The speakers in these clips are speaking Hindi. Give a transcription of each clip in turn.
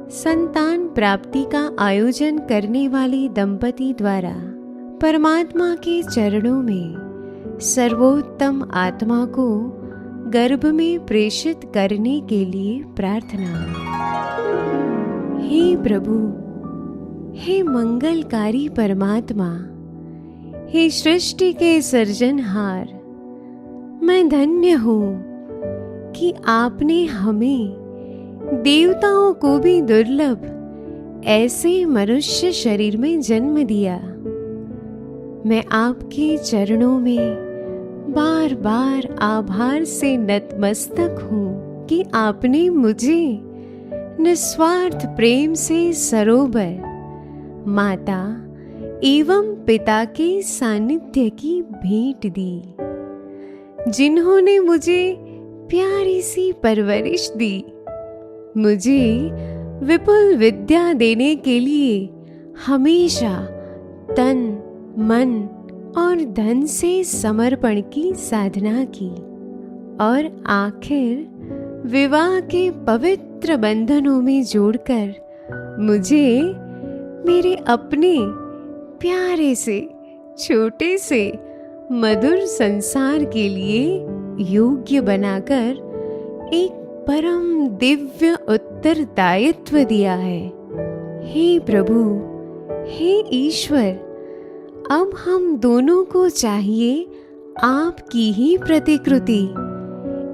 संतान प्राप्ति का आयोजन करने वाले दंपति द्वारा परमात्मा के चरणों में सर्वोत्तम आत्मा को गर्भ में प्रेषित करने के लिए प्रार्थना। हे प्रभु, हे मंगलकारी परमात्मा, हे सृष्टि के सृजनहार, मैं धन्य हूँ कि आपने हमें देवताओं को भी दुर्लभ ऐसे मनुष्य शरीर में जन्म दिया। मैं आपके चरणों में बार बार आभार से नतमस्तक हूँ कि आपने मुझे निस्वार्थ प्रेम से सरोवर, माता एवं पिता के सानिध्य की भेंट दी, जिन्होंने मुझे प्यारी सी परवरिश दी, मुझे विपुल विद्या देने के लिए हमेशा तन, मन और धन से समर्पण की साधना की और आखिर विवाह के पवित्र बंधनों में जोड़कर मुझे मेरे अपने प्यारे से छोटे से मधुर संसार के लिए योग्य बनाकर एक परम दिव्य उत्तरदायित्व दिया है। हे प्रभु, हे ईश्वर, अब हम दोनों को चाहिए आपकी ही प्रतिकृति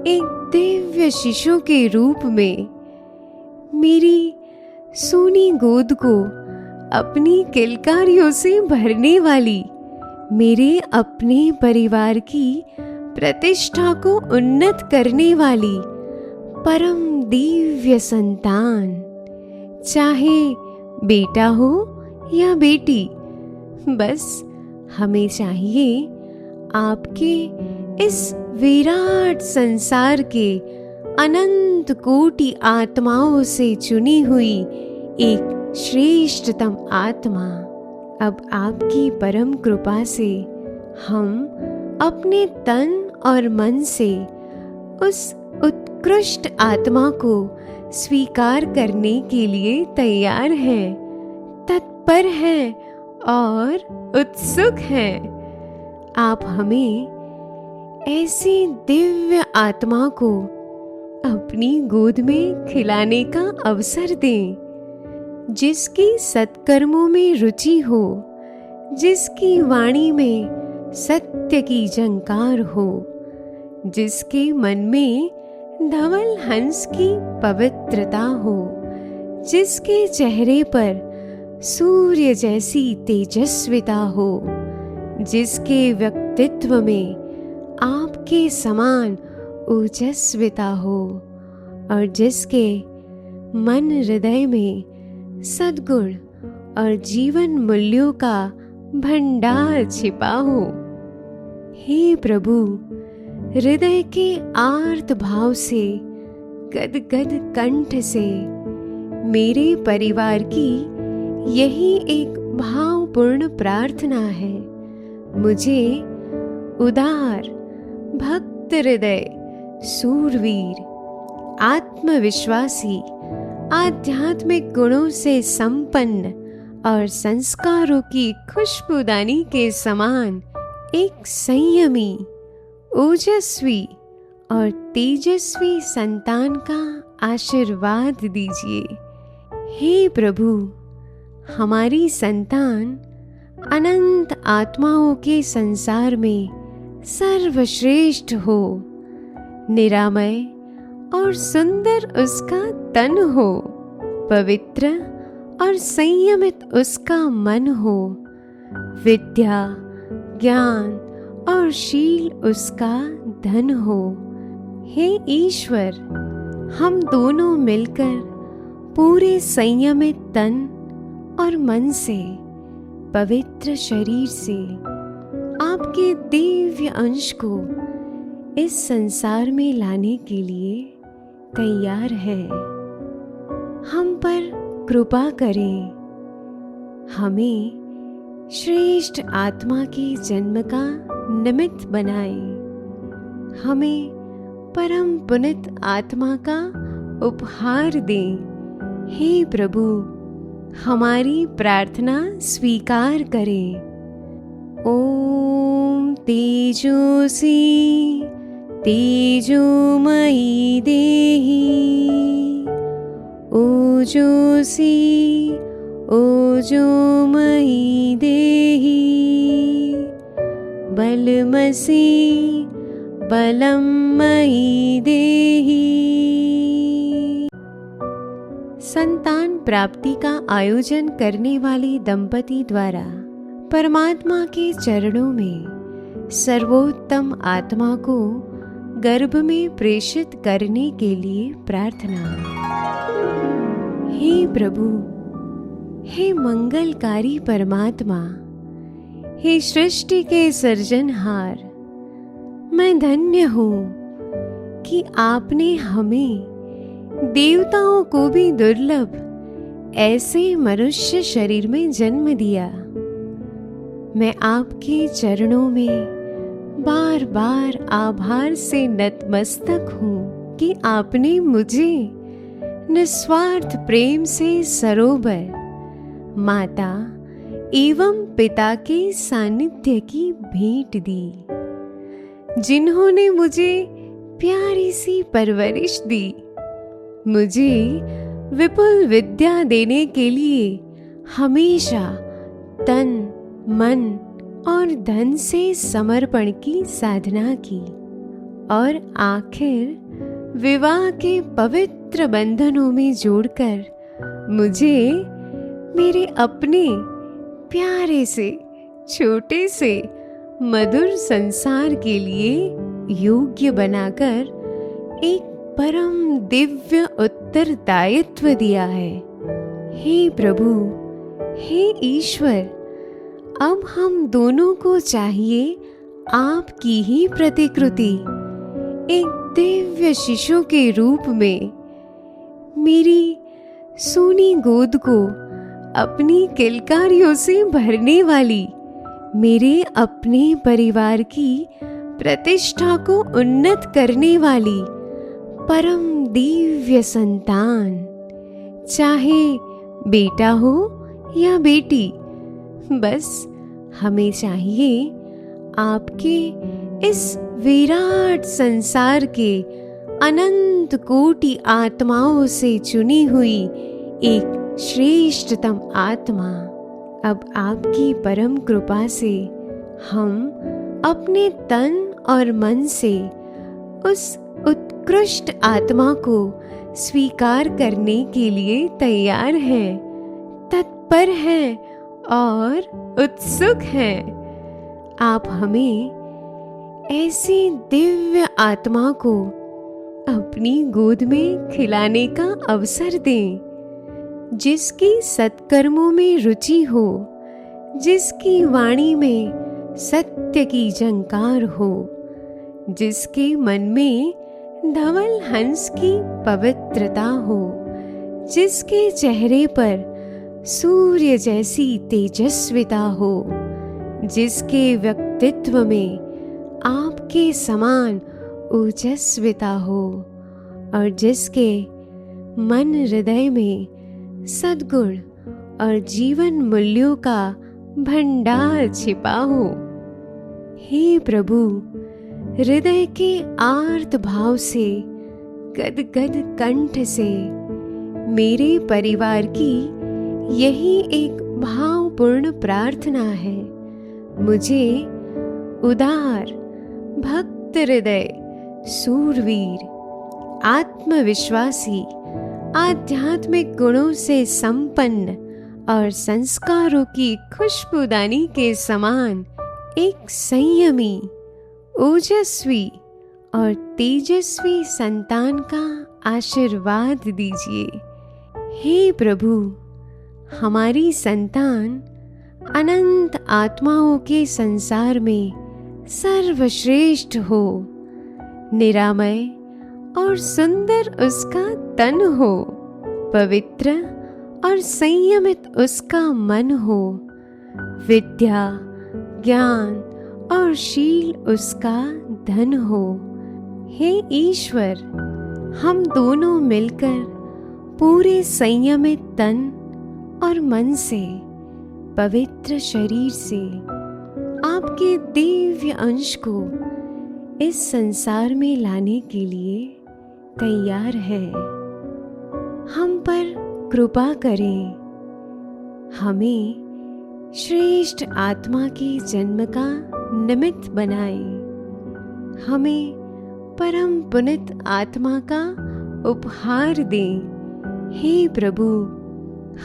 एक दिव्य शिशु के रूप में मेरी सूनी गोद को अपनी किलकारियों से भरने वाली मेरे अपने परिवार की प्रतिष्ठा को उन्नत करने वाली परम दिव्य संतान, चाहे बेटा हो या बेटी, बस हमें चाहिए आपके इस विराट संसार के अनंत कोटि आत्माओं से चुनी हुई एक श्रेष्ठतम आत्मा। अब आपकी परम कृपा से हम अपने तन और मन से उस उत्कृष्ट आत्मा को स्वीकार करने के लिए तैयार हैं, तत्पर हैं और उत्सुक हैं। आप हमें ऐसी दिव्य आत्मा को अपनी गोद में खिलाने का अवसर दें, जिसकी सत्कर्मों में रुचि हो, जिसकी वाणी में सत्य की झंकार हो, जिसके मन में धवल हंस की पवित्रता हो, जिसके चेहरे पर सूर्य जैसी तेजस्विता हो, जिसके व्यक्तित्व में आपके समान ओजस्विता हो और जिसके मन हृदय में सद्गुण और जीवन मूल्यों का भंडार छिपा हो। हे प्रभु, हृदय के आर्त भाव से, गदगद कंठ से मेरे परिवार की यही एक भावपूर्ण प्रार्थना है। मुझे उदार, भक्त हृदय, सूरवीर, आत्मविश्वासी, आध्यात्मिक गुणों से संपन्न और संस्कारों की खुशबूदानी के समान एक संयमी, ओजस्वी और तेजस्वी संतान का आशीर्वाद दीजिए। हे प्रभु, हमारी संतान अनंत आत्माओं के संसार में सर्वश्रेष्ठ हो, निरामय और सुंदर उसका तन हो, पवित्र और संयमित उसका मन हो, विद्या, ज्ञान और शील उसका धन हो। हे ईश्वर, हम दोनों मिलकर पूरे संयमित तन और मन से, पवित्र शरीर से आपके दिव्य अंश को इस संसार में लाने के लिए तैयार है। हम पर कृपा करें, हमें श्रेष्ठ आत्मा के जन्म का निमित्त बनाएं, हमें परम पुनित आत्मा का उपहार दें, हे प्रभु, हमारी प्रार्थना स्वीकार करें। ओम तेजोसी तेजोमयी देहि, ओजोसी ओजोमयी देहि, बलमसि बलमयी देहि। संतान प्राप्ति का आयोजन करने वाले दंपति द्वारा परमात्मा के चरणों में सर्वोत्तम आत्मा को गर्भ में प्रेषित करने के लिए प्रार्थना। हे प्रभु, हे मंगलकारी परमात्मा, हे सृष्टि के सृजनहार, मैं धन्य हूँ कि आपने हमें देवताओं को भी दुर्लभ ऐसे मनुष्य शरीर में जन्म दिया। मैं आपके चरणों में बार बार आभार से नतमस्तक हूँ कि आपने मुझे निस्वार्थ प्रेम से सरोवर, माता एवं पिता के सानिध्य की भेंट दी, जिन्होंने मुझे प्यारी सी परवरिश दी, मुझे विपुल विद्या देने के लिए हमेशा तन मन और धन से समर्पण की साधना की, और आखिर विवाह के पवित्र बंधनों में जोड़कर मुझे मेरे अपने प्यारे से छोटे से मधुर संसार के लिए योग्य बनाकर एक परम दिव्य उत्तरदायित्व दिया है। हे प्रभु, हे ईश्वर, अब हम दोनों को चाहिए आपकी ही प्रतिकृति एक दिव्य शिशु के रूप में मेरी सोनी गोद को अपनी किलकारियों से भरने वाली मेरे अपने परिवार की प्रतिष्ठा को उन्नत करने वाली परम दिव्य संतान, चाहे बेटा हो या बेटी, बस हमें चाहिए आपके इस विराट संसार के अनंत कोटि आत्माओं से चुनी हुई एक श्रेष्ठतम आत्मा। अब आपकी परम कृपा से हम अपने तन और मन से उस उत्कृष्ट आत्मा को स्वीकार करने के लिए तैयार हैं, तत्पर हैं और उत्सुक हैं। आप हमें ऐसी दिव्य आत्मा को अपनी गोद में खिलाने का अवसर दें, जिसकी सत्कर्मों में रुचि हो, जिसकी वाणी में सत्य की झंकार हो, जिसके मन में धवल हंस की पवित्रता हो, जिसके चेहरे पर सूर्य जैसी तेजस्विता हो, जिसके व्यक्तित्व में आपके समान ओजस्विता हो, और जिसके मन हृदय में सद्गुण और जीवन मूल्यों का भंडार छिपा हो। हे प्रभु, हृदय के आर्त भाव से, गदगद कंठ से मेरे परिवार की यही एक भावपूर्ण प्रार्थना है। मुझे उदार, भक्त हृदय, सूरवीर, आत्मविश्वासी, आध्यात्मिक गुणों से संपन्न और संस्कारों की खुशबूदानी के समान एक संयमी, ओजस्वी और तेजस्वी संतान का आशीर्वाद दीजिए। हे प्रभु, हमारी संतान अनंत आत्माओं के संसार में सर्वश्रेष्ठ हो, निरामय और सुंदर उसका तन हो, पवित्र और संयमित उसका मन हो, विद्या, ज्ञान और शील उसका धन हो। हे ईश्वर, हम दोनों मिलकर पूरे संयमित तन और मन से, पवित्र शरीर से आपके दिव्य अंश को इस संसार में लाने के लिए तैयार है। हम पर कृपा करें, हमें श्रेष्ठ आत्मा के जन्म का निमित्त बनाएं, हमें परम पुनित आत्मा का उपहार दें। हे प्रभु,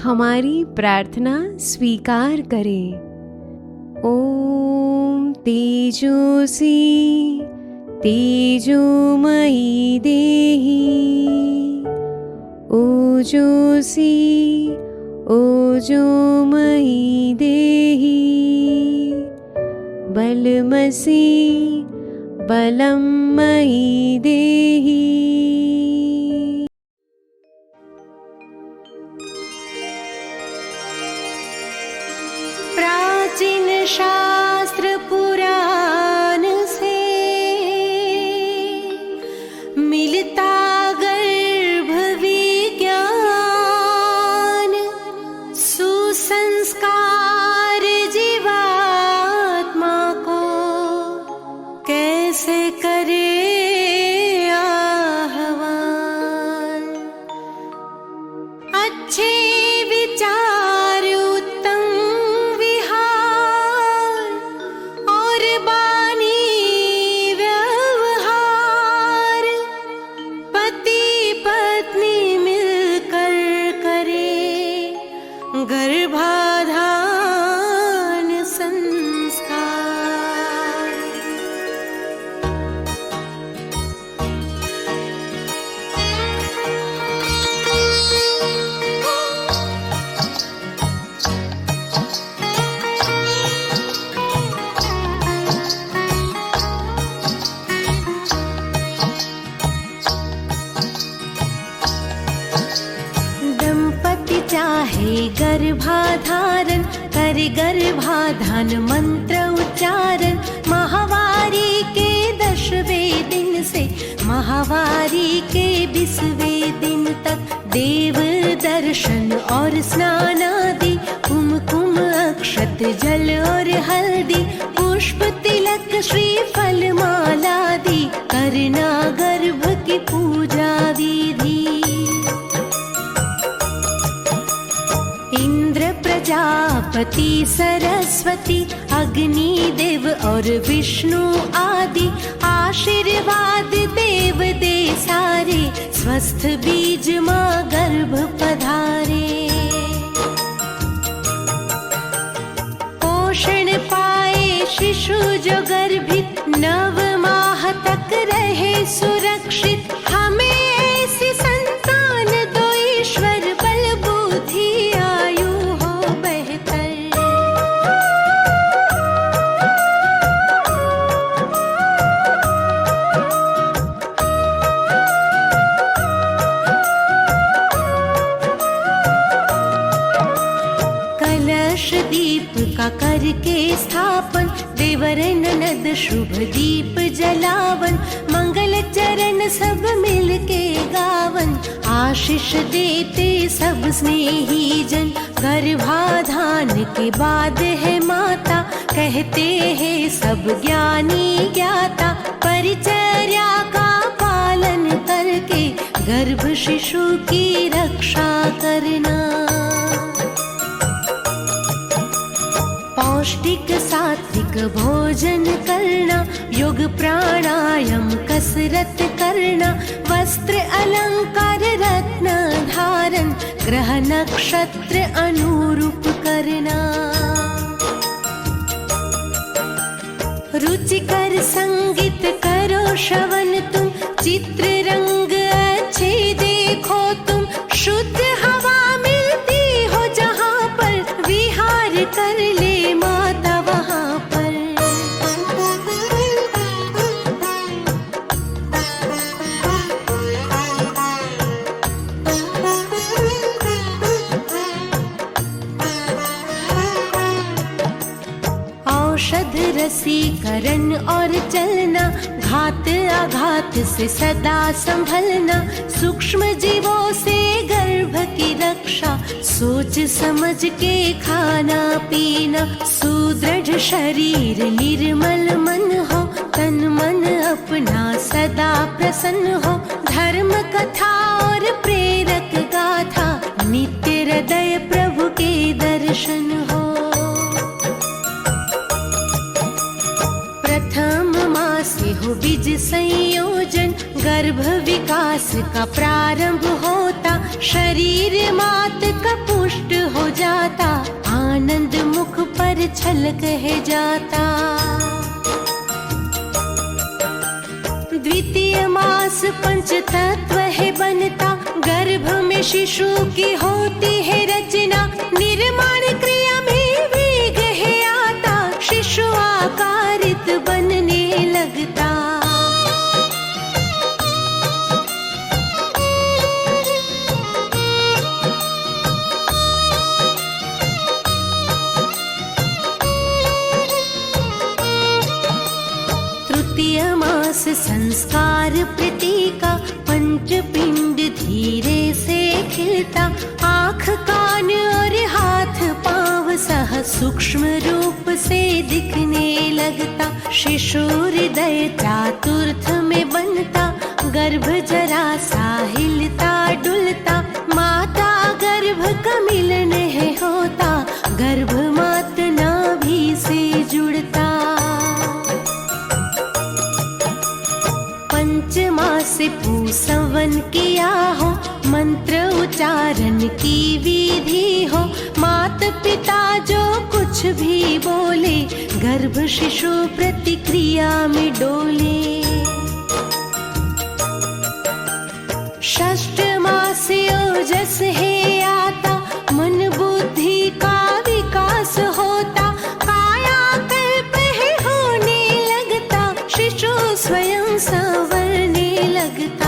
हमारी प्रार्थना स्वीकार करें। ओम तेजोसी तेजोमयी देहि, ओजोसी ओजोमयी देहि, बलमसि बलमयी देहि। प्राचीन शास्त्र पुराण से मिलता गर्भ विज्ञान, सुसंस्कार जीवात्मा को कैसे करे आह्वान। अच्छे विचार, उत्तम विहार और बानी व्यवहार, पति पत्नी मिलकर करे गर्भाधान संस्कार। दंपति चाहे गर्भाधारण, कर गर्भाधान मंत्र उच्चारण। माहवारी के 10वें दिन से माहवारी के 20वें दिन तक देव दर्शन और स्नान आदि, कुमकुम अक्षत जल और हल्दी, पुष्प तिलक श्रीफल मालादि, करना गर्भ की पूजा विधि। इंद्र प्रजापति सरस्वती अग्नि देव और विष्णु आदि आशीर्वाद देव दे सारे, स्वस्थ बीज माँ गर्भ पधारे। पोषण पाए शिशु जो गर्भित, 9 माह तक रहे सुरक्षित। हमें ऐसी संतान दो ईश्वर, बल बुद्धि आयु हो बेहतर। कलश दीप का करके स्थापन, देवर ननद शुभ दीप जलावन। मंगल चरण सब मिलके गावन, आशीष देते सब स्नेही जन। गर्भाधान के बाद है माता, कहते हैं सब ज्ञानी ज्ञाता। परिचर्या का पालन करके गर्भ शिशु की रक्षा करना। पौष्टिक सात्विक भोजन करना, योग प्राणायाम कसरत करना। वस्त्र अलंकार रत्न धारण, ग्रह नक्षत्र अनुरूप करना। रुचिकर संगीत करो श्रवण तुम, चित्र रंग अच्छे देखो तुम। शुद्ध हवा मिलती हो जहाँ पर, विहार कर ले माता वहाँ पर। औषध रसीकरण और चलना, घात आघात से सदा संभलना। सूक्ष्म जीवों से गर्भ सोच समझ के खाना पीना, सुदृढ़ शरीर निर्मल मन हो, तन मन अपना सदा प्रसन्न हो, धर्म कथा और प्रेरक गाथा, नित्य हृदय प्रभु के दर्शन हो। प्रथम मासे हो बीज संयोजन, गर्भ विकास का प्रारंभ होता, शरीर मात का पुष्ट हो जाता, आनंद मुख पर छलक है जाता। द्वितीय मास पंच तत्व है बनता, गर्भ में शिशु की होती है रचना, निर्माण क्रिया में वेग है आता, शिशु आकारित बनने लगता। तृतीय मास संस्कार प्रतीका, पंच पिंड धीरे से खिलता, आँख कान और हाथ पांव सह सूक्ष्म रूप से दिखने लगता, शिशु हृदय चतुर्थ में बनता, गर्भ जरा सा हिलता डुलता, माता गर्भ का मिलन है होता, गर्भ मात नाभि से जुड़ता। पंचमासे पूसवन किया हो, मंत्र उच्चारण की विधि हो, मात पिता जो कुछ भी बोले, गर्भ शिशु प्रतिक्रिया में डोले। षष्ठ मासे ओजस है आता, मन बुद्धि का विकास होता, काया कल्प है होने लगता, शिशु स्वयं संवरने लगता।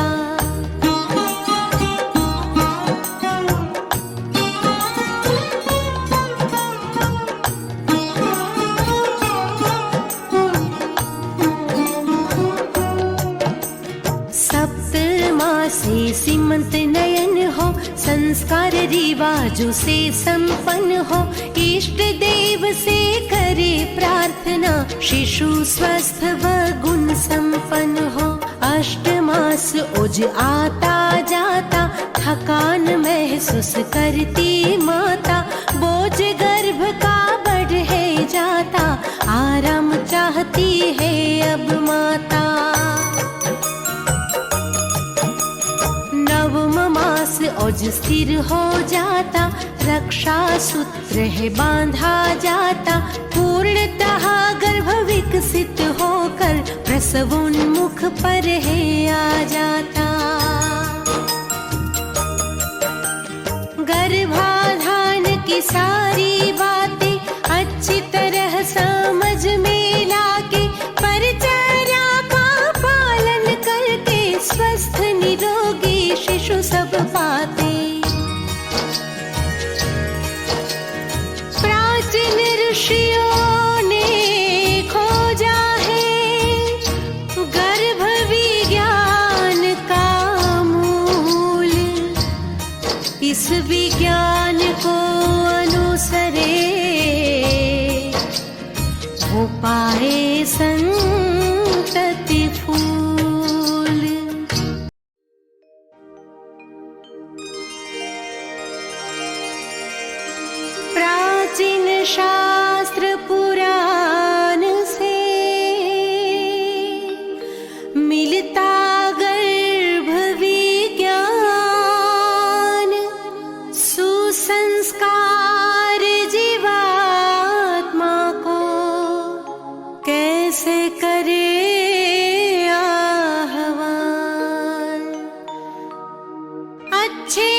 से सीमंत नयन हो, संस्कार रिवाजों से संपन्न हो, इष्ट देव से करे प्रार्थना, शिशु स्वस्थ व गुण संपन्न हो। अष्टमास ओज आता जाता, थकान महसूस करती माता, बोझ गर्भ का बढ़ है जाता, आराम चाहती है अब माता। नवम मास ओज स्थिर हो जाता, रक्षा सूत्र है बांधा जाता, पूर्णतः गर्भ विकसित होकर प्रसवोन्मुख पर है आ जाता। गर्भाधान की सारी बातें अच्छी तरह समझ में लाके, परिचर्या का पालन करके, स्वस्थ निरोगी शिशु सब पाते। प्राचीन ऋषियों ने खोजा है गर्भ विज्ञान का मूल, इस विज्ञान को अनुसरे हो पाए संतति फूल। प्राचीन शास्त्र पुराण से मिलता गर्भ विज्ञान, सुसंस्कार जीवात्मा को कैसे करे आह्वान। अच्छे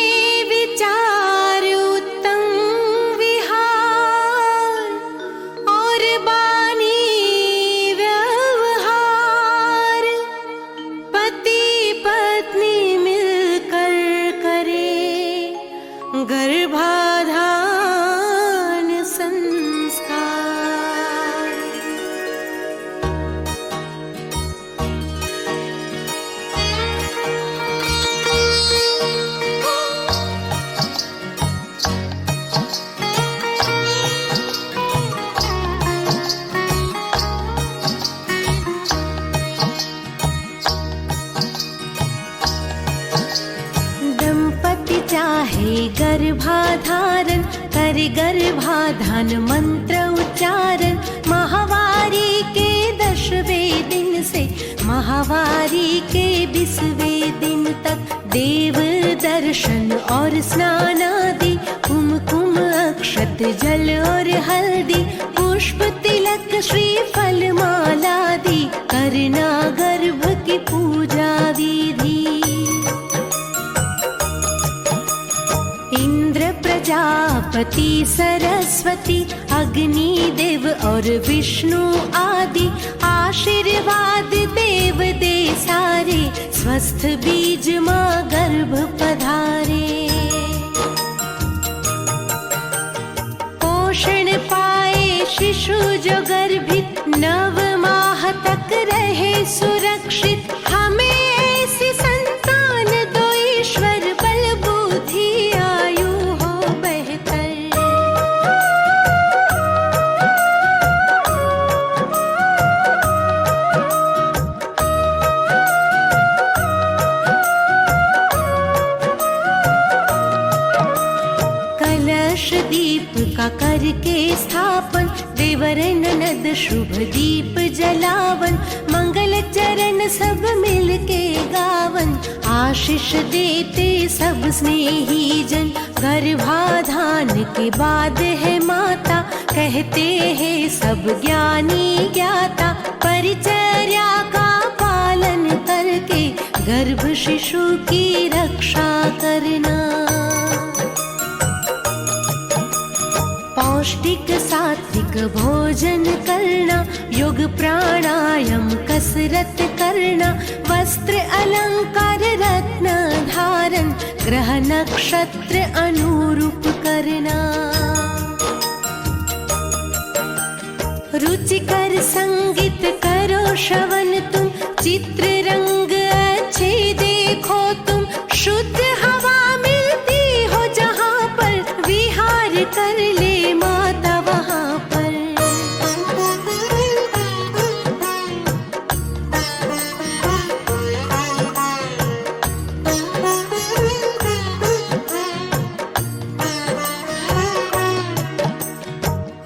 विचार उत्तम विहार और बानी व्यवहार, पति पत्नी मिलकर करे गर्भाधान संस्कार। साझे गर्भाधारण, करे गर्भाधान मंत्र उच्चारण। माहवारी के 10वें दिन से माहवारी के 20वें दिन तक देव दर्शन और स्नान आदि, कुमकुम अक्षत जल और हल्दी, पुष्प तिलक श्रीफल मालादि, करना गर्भ की पूजा विधि। इंद्र प्रजापति सरस्वती अग्नि देव और विष्णु आदि आशीर्वाद देव दे सारे, स्वस्थ बीज माँ गर्भ पधारे। पोषण पाए शिशु जो गर्भित, 9 माह तक रहे सुरक्षित। हमें ऐसी संतान दो ईश्वर, बल बुद्धि आयु हो बेहतर। कलश दीप का करके स्थापन, देवर ननद शुभ दीप जलावन। मंगल चरण सब मिलके गावन, आशीष देते सब स्नेही जन। गर्भाधान के बाद है माता, कहते हैं सब ज्ञानी ज्ञाता। परिचर्या का पालन करके गर्भ शिशु की रक्षा करना। पौष्टिक सात्विक भोजन करना, योग प्राणायाम कसरत करना। वस्त्र अलंकार रत्न धारण, ग्रह नक्षत्र अनुरूप करना। रुचिकर संगीत करो श्रवण तुम, चित्र रंग अच्छे देखो तुम। शुद्ध हवा मिलती हो जहाँ पर, विहार कर ले माता वहाँ पर।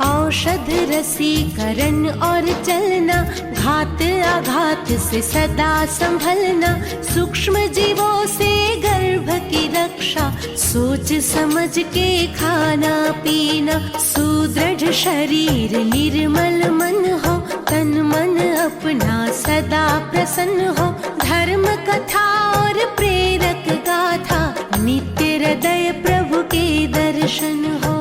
औषध रसीकरण और चलना, घात आघात से सदा संभलना। सूक्ष्म जीवों से गर्भ की रक्षा, सोच समझ के खाना पीना। सुदृढ़ शरीर निर्मल मन हो, तन मन अपना सदा प्रसन्न हो। धर्म कथा और प्रेरक गाथा, नित्य हृदय प्रभु के दर्शन हो।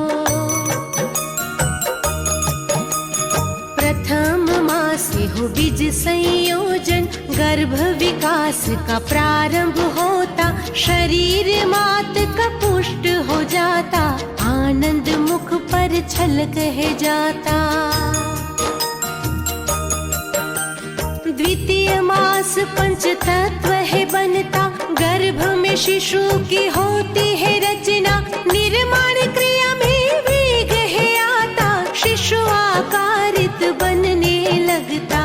प्रथम माह से हो बीज संयोजन, गर्भ विकास का प्रारंभ होता। शरीर मात का पुष्ट हो जाता, आनंद मुख पर छलक है जाता। द्वितीय मास पंच तत्व है बनता, गर्भ में शिशु की होती है रचना। निर्माण क्रिया में वेग है आता, शिशु आकारित बनने लगता।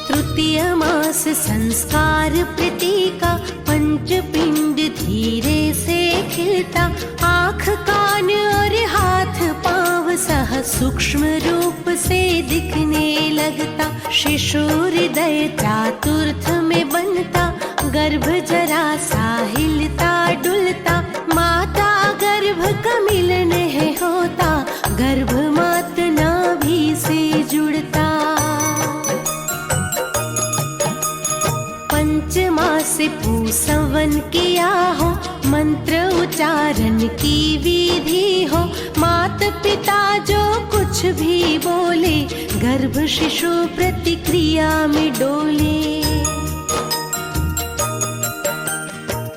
तृतीय मास संस्कार प्रतीका, पंचपिंड धीरे से खिलता। आँख कान और हाथ पाँव सह सूक्ष्म रूप से दिखने लगता। शिशु हृदय चतुर्थ में बनता, गर्भ जरा सा हिलता डुलता। माता गर्भ का मिलन है होता, गर्भ मात नाभि से जुड़ता। पंचमास पूसवन किया हो, मंत्र उच्चारण की विधि हो। मात पिता जो कुछ भी बोले, गर्भ शिशु प्रतिक्रिया में डोले।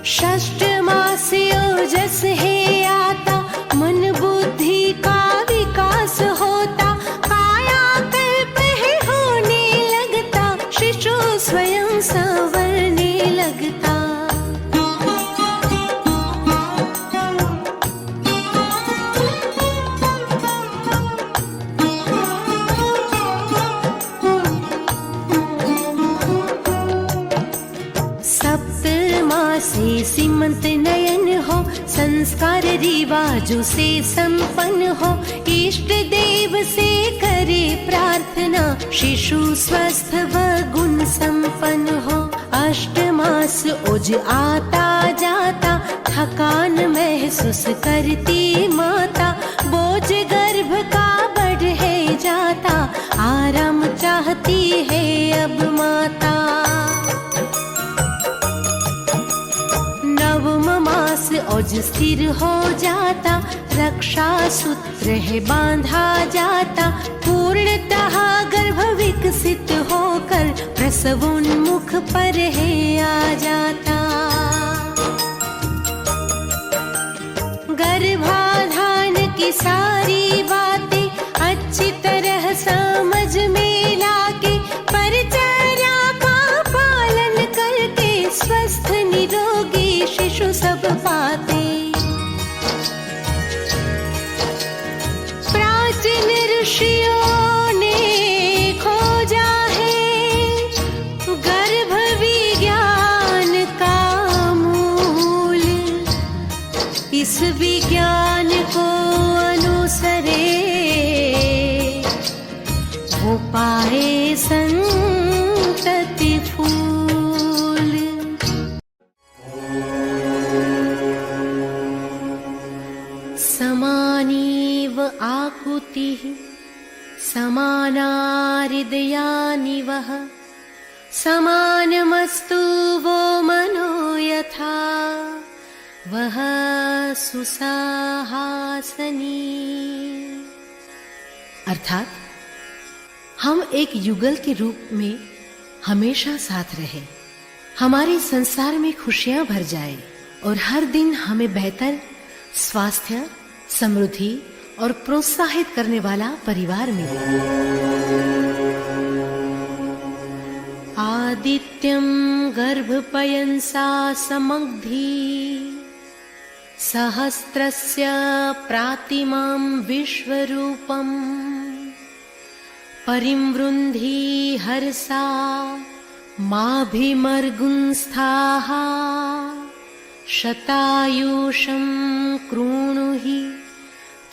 षष्ठ मास ओजस है आता, मन बुद्धि का विकास होता। काया कल्प है होने लगता, शिशु स्वयं संवरने लगता। रिवाजों से संपन्न हो, इष्ट देव से करे प्रार्थना, शिशु स्वस्थ व गुण संपन्न हो। अष्ट मास ओज आता जाता, थकान महसूस करती माता, बोझ गर्भ का बढ़े जाता, आराम चाहती है अब माता। नवम मास ओज स्थिर हो जाता, रक्षा सूत्र है बांधा जाता, पूर्णतः गर्भ विकसित होकर प्रसवोन्मुख पर है आ जाता। गर्भाधान की सारी बातें अच्छी तरह समझ में लाके, परिचर्या का पालन करके स्वस्थ निरोगी शिशु सब पाते। प्राचीन ऋषियों ने खोजा है गर्भ विज्ञान का मूल, इस विज्ञान को अनुसरे वो पाए संतति फूल। समानीव आकुतिः समाना हृदयानि वः, समानमस्तु वो मनो यथा वह सुसाहासनी। अर्थात हम एक युगल के रूप में हमेशा साथ रहे, हमारे संसार में खुशियां भर जाए और हर दिन हमें बेहतर स्वास्थ्य, समृद्धि और प्रोत्साहित करने वाला परिवार मिले। आदित्यं गर्भपयंसा समग्धि, सहस्रस्य प्रातिमां विश्वरूपम्, परिमृन्धि हर्षा माभिमर्गुंस्थाः, शतायुषं कृणुहि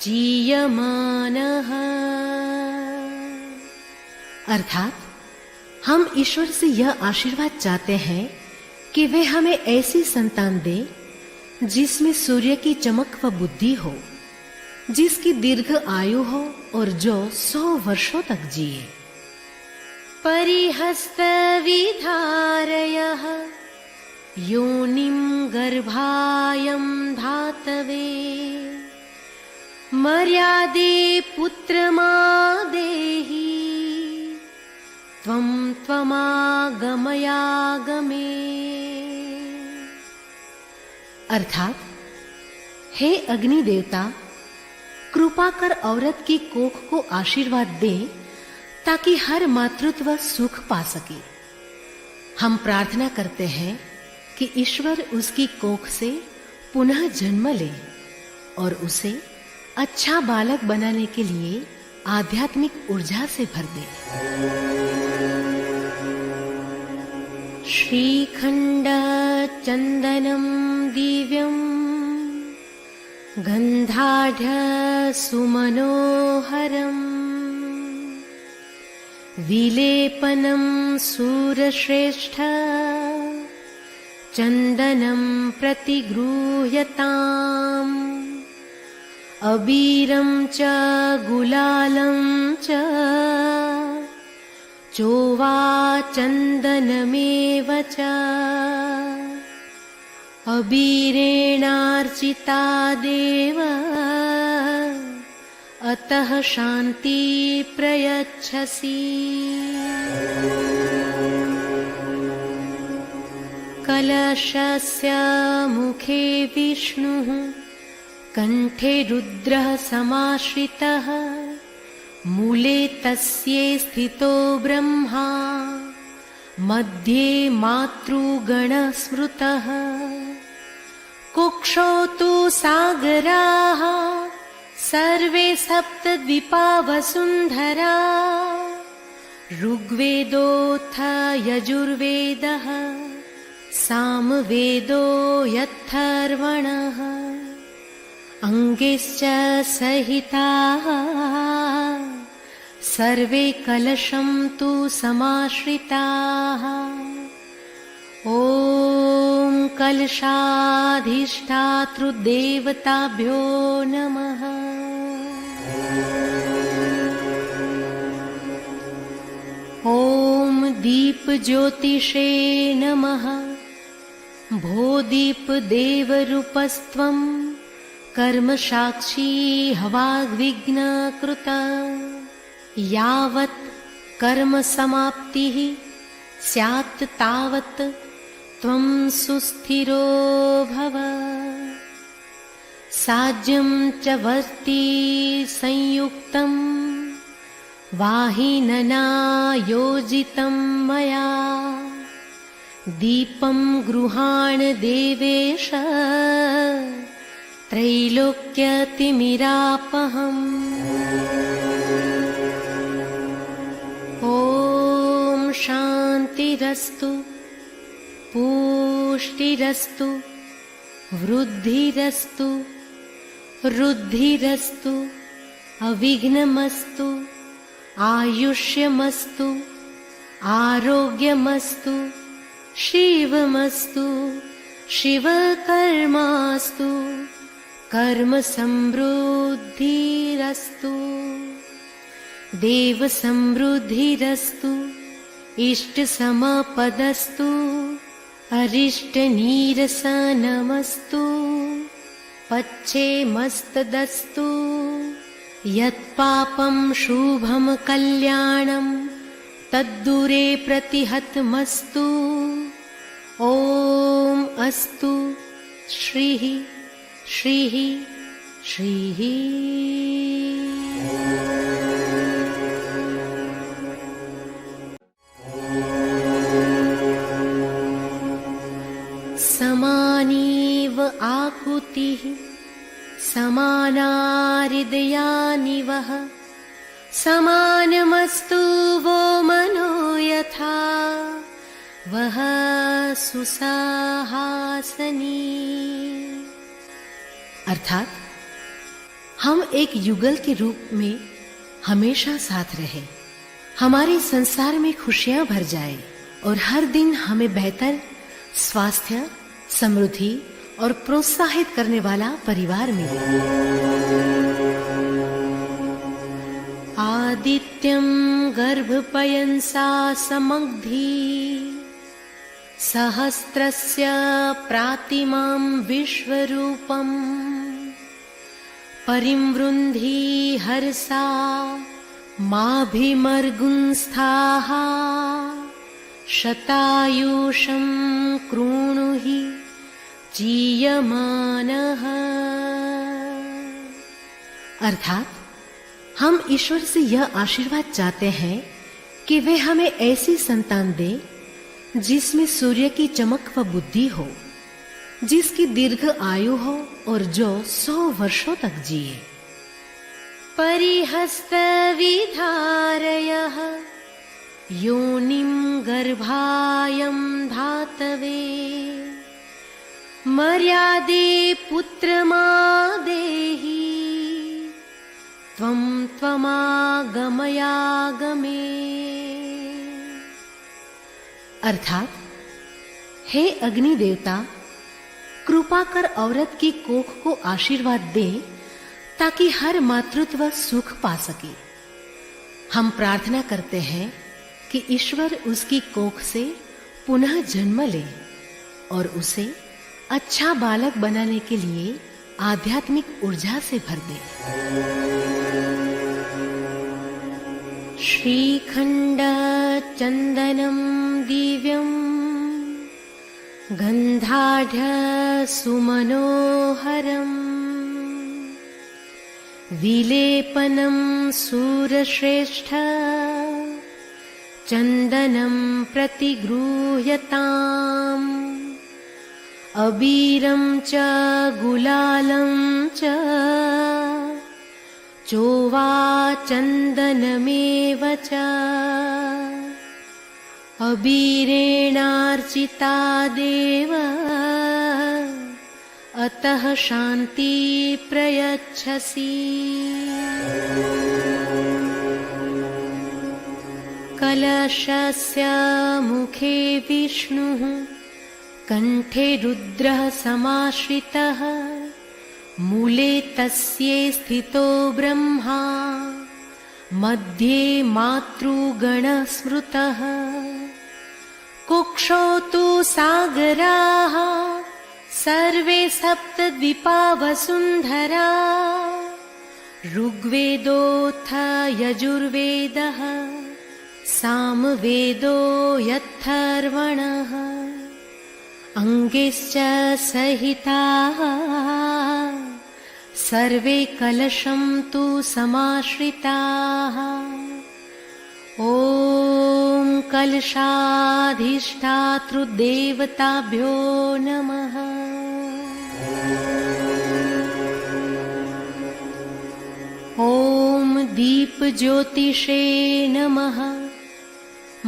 जीयमानः। अर्थात हम ईश्वर से यह आशीर्वाद चाहते हैं कि वे हमें ऐसी संतान दे जिसमें सूर्य की चमक व बुद्धि हो, जिसकी दीर्घ आयु हो और जो 100 वर्षों तक जिए। परिहस्त विधारयः योनिं गर्भायं धातवे, मर्यादे पुत्रमादेहि त्वं त्वमागमयागमे। अर्थात हे अग्नि देवता, कृपा कर औरत की कोख को आशीर्वाद दे ताकि हर मातृत्व सुख पा सके। हम प्रार्थना करते हैं कि ईश्वर उसकी कोख से पुनः जन्म ले और उसे अच्छा बालक बनाने के लिए आध्यात्मिक ऊर्जा से भर दे। श्रीखंड चंदनम दिव्यम गंधाढ़ सुमनोहरम, विलेपनं सूरश्रेष्ठ चंदनं प्रतिगृह्यताम्, अबीरं च गुलालं च चोवा चन्दनमेव च, अबीरेणार्चिता देव अतः शान्ति प्रयच्छसि। कलशस्य मुखे विष्णुः, कंठे रुद्रः समाश्रितः, मूले तस्ये स्थितो ब्रह्मा, मध्ये मातृगणः स्मृतः, कुक्षौ तु सागराः सर्वे सप्तद्वीपा वसुन्धरा, ऋग्वेदोऽथ यजुर्वेदः सामवेदो यत्थर्वणः, अङ्गैश्च सहिताः सर्वे कलशं तु समाश्रिताः। ॐ कलशाधिष्ठातृदेवताभ्यो नमः। ॐ दीपज्योतिषे नमः। भो दीपदेवरूपस्त्वं कर्मसाक्षी हवाग्विघ्नकृता। यावत् कर्मसमाप्तिः स्यात् तावत् त्वं सुस्थिरो भव। साज्यं च वर्ति संयुक्तं वाहिनना योजितं मया। दीपं गृहाण देवेश त्रैलोक्यतिमिरापहम्। ॐ शान्तिरस्तु पुष्टिरस्तु वृद्धिरस्तु रुद्धिरस्तु अविघ्नमस्तु आयुष्यमस्तु आरोग्यमस्तु शिवमस्तु शिवकर्मास्तु कर्मसमृद्धिरस्तु देवसमृद्धिरस्तु इष्टसमपदस्तु अरिष्टनीरसनमस्तु पच्छेमस्तदस्तु। यत्पापं शुभं कल्याणं तद्दूरे प्रतिहतमस्तु। ॐ अस्तु श्रीः श्रीः श्रीः। समानीव आकुतिः समाना हृदयानिवः। समानमस्तु वो मनो यथा वह सुसहासनी। अर्थात हम एक युगल के रूप में हमेशा साथ रहे, हमारे संसार में खुशियां भर जाए और हर दिन हमें बेहतर स्वास्थ्य, समृद्धि और प्रोत्साहित करने वाला परिवार मिले। आदित्यं गर्भपयंसा समग्धि सहस्रस्य प्रातिमां विश्वरूपम्। परिमृन्धि हर्षा माभिमर्गुंस्थाः शतायुषं कृणुहि जीयमानः। अर्थात हम ईश्वर से यह आशीर्वाद चाहते हैं कि वे हमें ऐसी संतान दे जिसमें सूर्य की चमक व बुद्धि हो, जिसकी दीर्घ आयु हो और जो 100 वर्षों तक जिए। परिहस्त विधारयः योनिं गर्भायं धातवे। मर्यादे पुत्रमादेहि त्वं त्वमागमयागमे। अर्थात हे अग्नि देवता, कृपा कर औरत की कोख को आशीर्वाद दे ताकि हर मातृत्व सुख पा सके। हम प्रार्थना करते हैं कि ईश्वर उसकी कोख से पुनः जन्म ले और उसे अच्छा बालक बनाने के लिए आध्यात्मिक ऊर्जा से भर दे। श्रीखंड चंदनम दिव्यम गंधाढ़ सुमनोहरम विलेपनम सूरश्रेष्ठ चंदनम प्रतिगृह्यताम्। अबीरं च गुलालं च चोवा चन्दनमेव च। अबीरेणार्चिता देव अतः शान्ति प्रयच्छसि। कलशस्य मुखे विष्णुः कण्ठे रुद्रः समाश्रितः, मूले तस्ये स्थितो ब्रह्मा, मध्ये मातृगणः स्मृतः। कुक्षौ तु सागराः सर्वे सप्तद्वीपा वसुन्धरा, ऋग्वेदोऽथ यजुर्वेदः सामवेदो यत्थर्वणः। अङ्गैश्च सहिताः सर्वे कलशं तु समाश्रिताः। ॐ कलशाधिष्ठातृदेवताभ्यो नमः। ॐ दीपज्योतिषे नमः।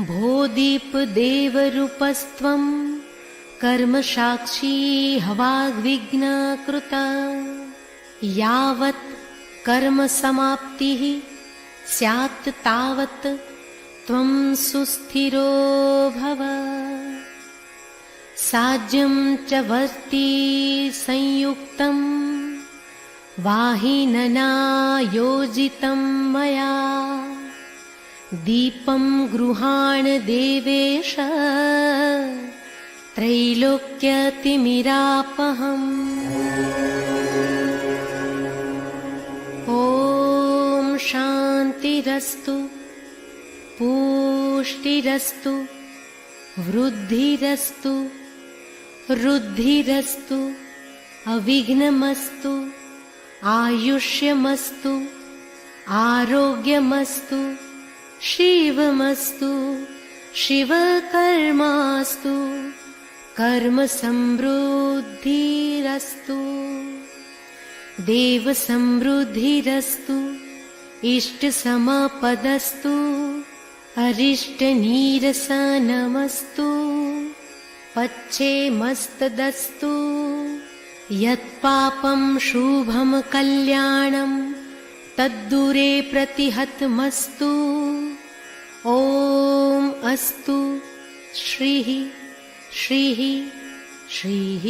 भो दीपदेवरूपस्त्वं कर्मसाक्षी हवाग्विघ्नकृता। यावत् कर्मसमाप्तिः स्यात् तावत् त्वं सुस्थिरो भव। साज्यं च वर्ति संयुक्तं वाहिनना योजितं मया। दीपं गृहाण देवेश त्रैलोक्यतिमिरापहम्। ॐ शान्तिरस्तु, पुष्टिरस्तु, वृद्धिरस्तु, रुद्धिरस्तु, अविघ्नमस्तु, आयुष्यमस्तु, आरोग्यमस्तु, शिवमस्तु, शिवकर्मास्तु, कर्मसमृद्धिरस्तु, देवसमृद्धिरस्तु, इष्टसमपदस्तु, अरिष्टनीरसनमस्तु, पच्छेमस्तदस्तु। यत्पापं शुभं कल्याणं तद्दूरे प्रतिहतमस्तु। ॐ अस्तु श्रीः श्रीः श्रीः।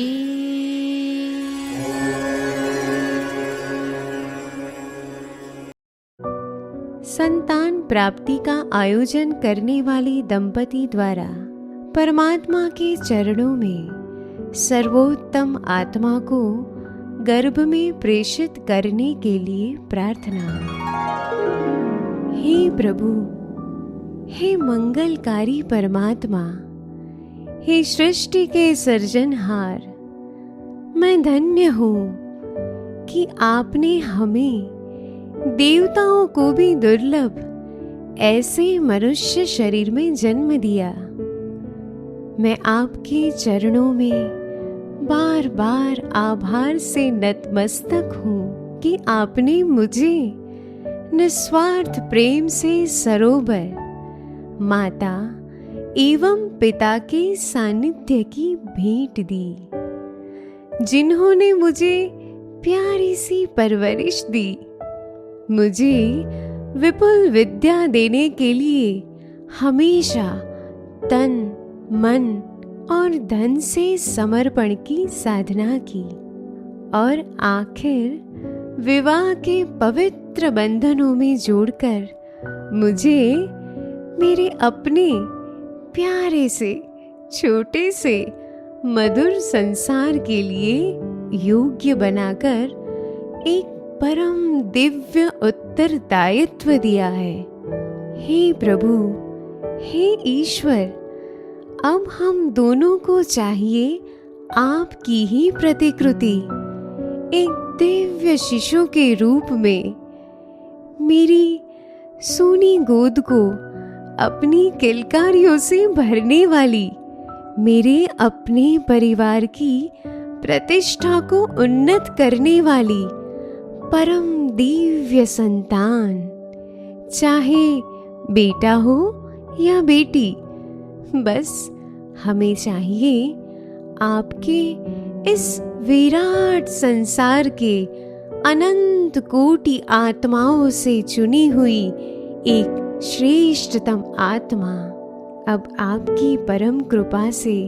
संतान प्राप्ति का आयोजन करने वाले दंपति द्वारा परमात्मा के चरणों में सर्वोत्तम आत्मा को गर्भ में प्रेषित करने के लिए प्रार्थना। हे प्रभु, हे मंगलकारी परमात्मा, हे सृष्टि के सृजनहार, मैं धन्य हूँ कि आपने हमें देवताओं को भी दुर्लभ ऐसे मनुष्य शरीर में जन्म दिया। मैं आपके चरणों में बार बार आभार से नतमस्तक हूँ कि आपने मुझे निस्वार्थ प्रेम से सरोवर, माता एवं पिता के सानिध्य की भेंट दी, जिन्होंने मुझे प्यारी सी परवरिश दी, मुझे विपुल विद्या देने के लिए हमेशा तन मन और धन से समर्पण की साधना की, और आखिर विवाह के पवित्र बंधनों में जोड़कर मुझे मेरे अपने प्यारे से छोटे से मधुर संसार के लिए योग्य बनाकर एक परम दिव्य उत्तरदायित्व दिया है। हे प्रभु, हे ईश्वर, अब हम दोनों को चाहिए आपकी ही प्रतिकृति एक दिव्य शिशु के रूप में मेरी सोनी गोद को अपनी किलकारियों से भरने वाली मेरे अपने परिवार की प्रतिष्ठा को उन्नत करने वाली परम दिव्य संतान, चाहे बेटा हो या बेटी, बस हमें चाहिए आपके इस विराट संसार के अनंत कोटि आत्माओं से चुनी हुई एक श्रेष्ठतम आत्मा, अब आपकी परम कृपा से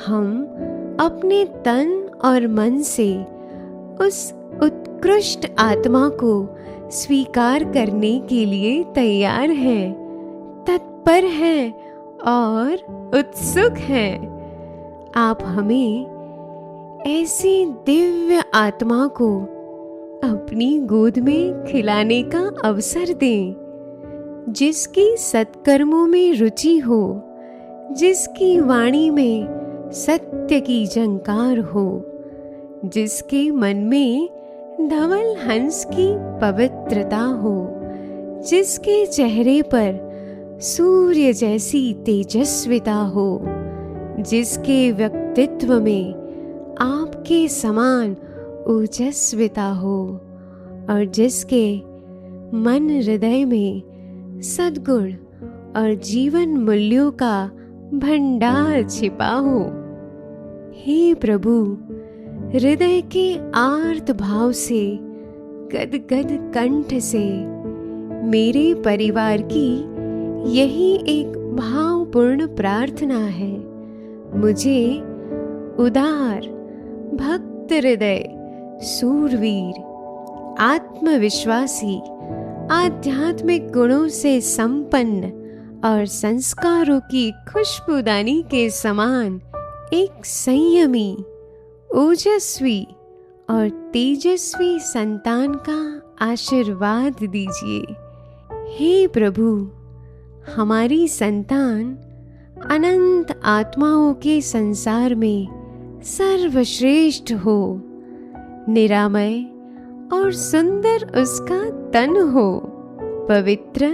हम अपने तन और मन से उस उत्कृष्ट आत्मा को स्वीकार करने के लिए तैयार हैं, तत्पर हैं और उत्सुक हैं। आप हमें ऐसी दिव्य आत्मा को अपनी गोद में खिलाने का अवसर दें, जिसकी सत्कर्मों में रुचि हो, जिसकी वाणी में सत्य की झंकार हो, जिसके मन में धवल हंस की पवित्रता हो, जिसके चेहरे पर सूर्य जैसी तेजस्विता हो, जिसके व्यक्तित्व में आपके समान ओजस्विता हो और जिसके मन हृदय में सद्गुण और जीवन मूल्यों का भंडार छिपा हो। हे प्रभु, हृदय के आर्त भाव से गदगद कंठ से मेरे परिवार की यही एक भावपूर्ण प्रार्थना है। मुझे उदार, भक्त हृदय, सूरवीर, आत्मविश्वासी, आध्यात्मिक गुणों से संपन्न और संस्कारों की खुशबूदानी के समान एक संयमी, ओजस्वी और तेजस्वी संतान का आशीर्वाद दीजिए। हे प्रभु, हमारी संतान अनंत आत्माओं के संसार में सर्वश्रेष्ठ हो, निरामय और सुंदर उसका तन हो, पवित्र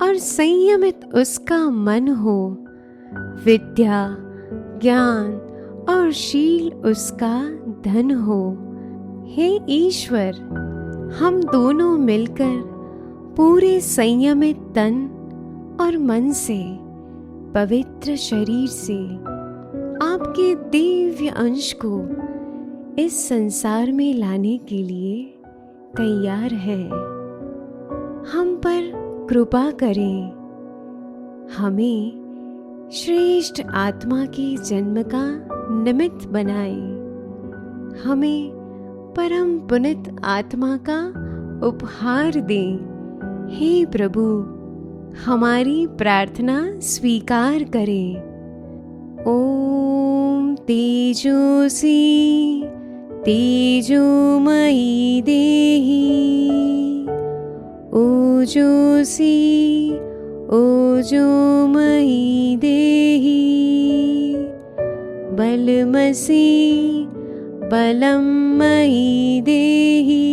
और संयमित उसका मन हो, विद्या, ज्ञान और शील उसका धन हो। हे ईश्वर, हम दोनों मिलकर पूरे संयमित तन और मन से, पवित्र शरीर से आपके दिव्य अंश को इस संसार में लाने के लिए तैयार है। हम पर कृपा करें, हमें श्रेष्ठ आत्मा के जन्म का निमित्त बनाएं, हमें परम पुनित आत्मा का उपहार दें। हे प्रभु, हमारी प्रार्थना स्वीकार करें। ओम तेजोसी तेजोमयी देहि, ओजोसी ओजोमयी देहि, बलमसि बलमयी देहि,